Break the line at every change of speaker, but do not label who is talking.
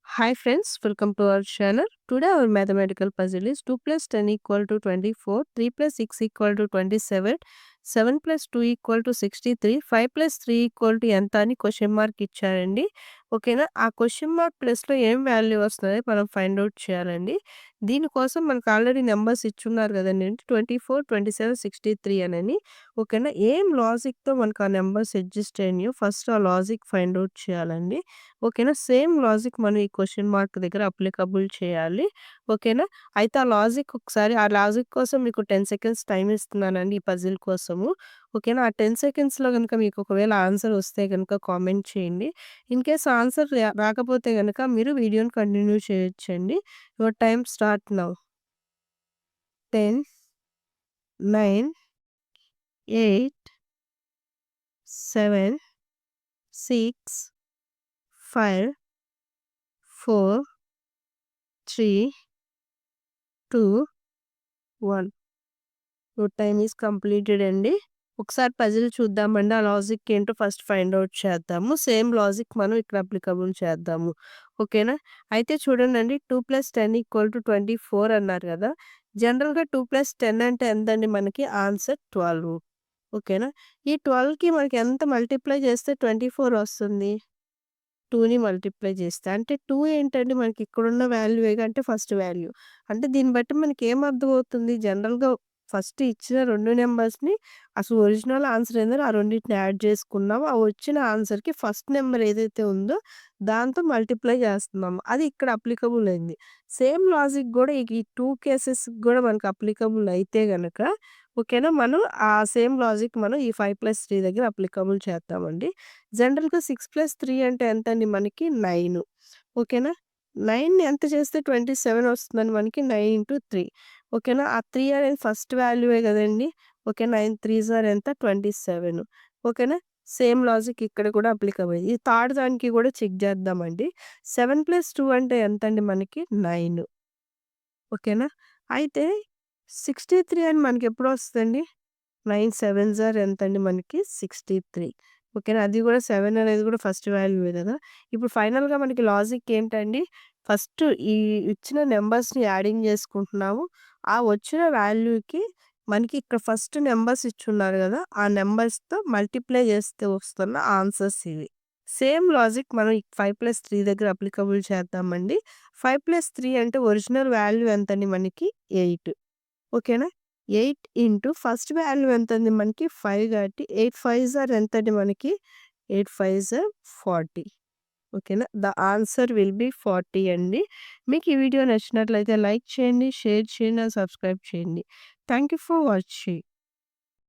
Hi friends, welcome to our channel. Today our mathematical puzzle is 2 plus 10 equal to 24, 3 plus 6 equal to 27, 7 plus 2 equal to 63, 5 plus 3 equal to ఎంత అని question mark ఇచ్చారండి. ఓకేనా? ఆ question mark ప్లేస్‌లో ఏం value వస్తది మనం find out చేయాలండి. దీనికోసం మనకు ఆల్రెడీ నంబర్స్ ఇచ్చున్నారు కదండీ 24, 27, 63 అనని. ఓకేనా? ఏం లాజిక్‌తో మనకు ఆ నంబర్స్ అడ్జస్ట్ అయినాయో ఫస్ట్ ఆ లాజిక్ ఫైండ్ ఔట్ చేయాలండి. ఓకేనా? సేమ్ లాజిక్ మనం ఈ క్వెషన్ మార్క్ దగ్గర అప్లికబుల్ చేయాలి. ఓకేనా? అయితే ఆ లాజిక్ ఒకసారి ఆ లాజిక్ కోసం మీకు 10 సెకండ్స్ టైమ్ ఇస్తున్నానండి ఈ పజిల్ కోసము. ఓకేనా? ఆ 10 సెకండ్స్‌లో గనుక మీకు ఒకవేళ ఆన్సర్ వస్తే గనుక కామెంట్ చేయండి. ఇన్‌కేస్ ఆన్సర్ రాకపోతే గనుక మీరు వీడియోని కంటిన్యూ చేయొచ్చండి. Your time start now. 10, 9, 8, 7, 6, 5, 4, 3, 2, 1. Your time is completed అండి. ఒకసారి పజిల్ చూద్దామండి. ఆ లాజిక్ ఏంటో ఫస్ట్ ఫైండ్ ఔట్ చేద్దాము. సేమ్ లాజిక్ మనం ఇక్కడ అప్లికబుల్ చేద్దాము. ఓకేనా? అయితే చూడండండి 2 + 10 = 24 అన్నారు గదా! జనరల్‌గా 2 + 10 అంటే ఎంతండి మనకి ఆన్సర్ 12. ఓకేనా? ఈ 12కి మనకి ఎంత మల్టిప్లై చేస్తే 24 వస్తుంది? 2ని మల్టిప్లై చేస్తే. అంటే 2 ఏంటండి మనకి ఇక్కడున్న వాల్యూయేగా అంటే ఫస్ట్ వాల్యూ. అంటే దీన్ని బట్టి మనకేం అర్థమవుతుంది జనరల్‌గా ఫస్ట్ ఇచ్చిన 2 నంబర్స్‌ని అసలు ఒరిజినల్ ఆన్సర్ ఏందో ఆ రెండిటిని యాడ్ చేసుకున్నాము. ఆ వచ్చిన ఆన్సర్‌కి ఫస్ట్ నంబర్ ఏదైతే ఉందో దాంతో మల్టిప్లై చేస్తున్నాము. అది ఇక్కడ అప్లికబుల్ అయింది. సేమ్ లాజిక్ గూడా ఈ 2 కేసెస్‌కి గూడా మనకు అప్లికబుల్ అయితే గనక ఓకేనా? మనం ఆ సేమ్ లాజిక్ మనం ఈ 5+3 దగ్గర అప్లికబుల్ చేద్దామండి. జనరల్‌గా 6+3 అంటే ఎంతండి మనకి 9. ఓకేనా? 9ని ఎంత చేస్తే 27 వస్తుందండి మనకి 9 ఇంటూ 3. ఓకేనా? ఆ 3 అనేది ఫస్ట్ వాల్యూయే గదండీ! ఓకే. 9 త్రీస్ ఆర్ ఎంత 27. ఓకేనా? సేమ్ లాజిక్ ఇక్కడ కూడా అప్లికబుల్. ఈ థర్డ్ దానికి కూడా చెక్ చేద్దామండి. 7+2 అంటే ఎంతండి మనకి 9. ఓకేనా? అయితే 63 అని మనకెప్పుడొస్తదండి? 9 సెవెన్స్ ఆర్ ఎంతండి మనకి 63. ఓకేనా? అది గూడా 7 అనేది గూడా ఫస్ట్ వాల్యూయే గదా! ఇప్పుడు ఫైనల్‌గా మనకి లాజిక్ ఏంటండి? ఫస్ట్ ఈ ఇచ్చిన నంబర్స్‌ని యాడింగ్ జేసుకుంటున్నాము. ఆ వచ్చిన వాల్యూకి మనకి ఇక్కడ ఫస్ట్ నంబర్స్ ఇచ్చున్నారు గదా! ఆ నంబర్స్‌తో మల్టిప్లై జేస్తే వస్తున్న ఆన్సర్స్ ఇవి. సేమ్ లాజిక్ మనం ఈ 5+3 దగ్గర అప్లికబుల్ చేద్దామండి. 5+3 అంటే ఒరిజినల్ వాల్యూ ఎంతండి మనకి 8. ఓకేనా? 8 ఇంటూ ఫస్ట్ వాల్యూ ఎంతండి మనకి 5 కాబట్టి 8 ఫైవ్స్ ఆర్ ఎంతండి మనకి 8 ఫైవ్స్ ఆర్ 40. ఓకేనా? ద ఆన్సర్ విల్ బి 40 అండి. మీకు ఈ వీడియో నచ్చినట్లయితే లైక్ చేయండి, షేర్ చేయండి, సబ్స్క్రైబ్ చేయండి. Thank you for watching.